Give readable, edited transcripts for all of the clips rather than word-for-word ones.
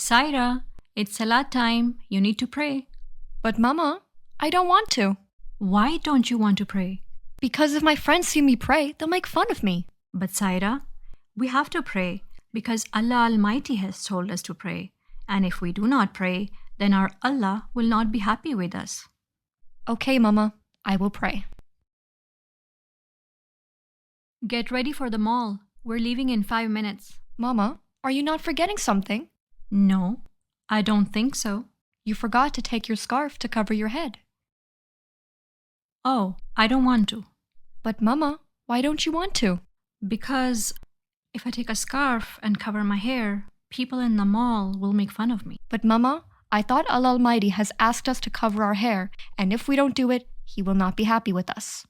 Saira, it's Salat time. You need to pray. But Mama, I don't want to. Why don't you want to pray? Because if my friends see me pray, they'll make fun of me. But Saira, we have to pray because Allah Almighty has told us to pray. And if we do not pray, then our Allah will not be happy with us. Okay, Mama, I will pray. Get ready for the mall. We're leaving in 5 minutes. Mama, are you not forgetting something? No, I don't think so. You forgot to take your scarf to cover your head. Oh, I don't want to. But Mama, why don't you want to? Because if I take a scarf and cover my hair, people in the mall will make fun of me. But Mama, I thought Allah Almighty has asked us to cover our hair, and if we don't do it, He will not be happy with us.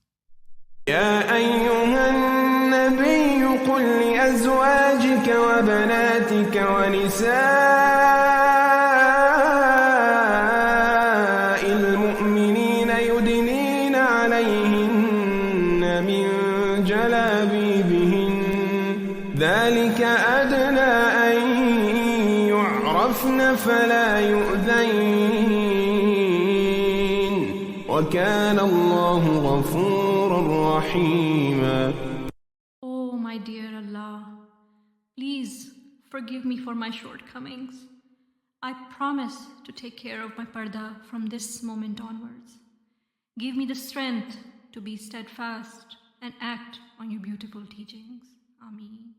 يا أيها النبي قل لأزواجك وبناتك ونساء المؤمنين يدنين عليهن من جلابيبهن ذلك أدنى أن يعرفن فلا يؤذين وكان الله غفورا رحيما. Oh, my dear Allah, please forgive me for my shortcomings. I promise to take care of my parda from this moment onwards. Give me the strength to be steadfast and act on your beautiful teachings. Ameen.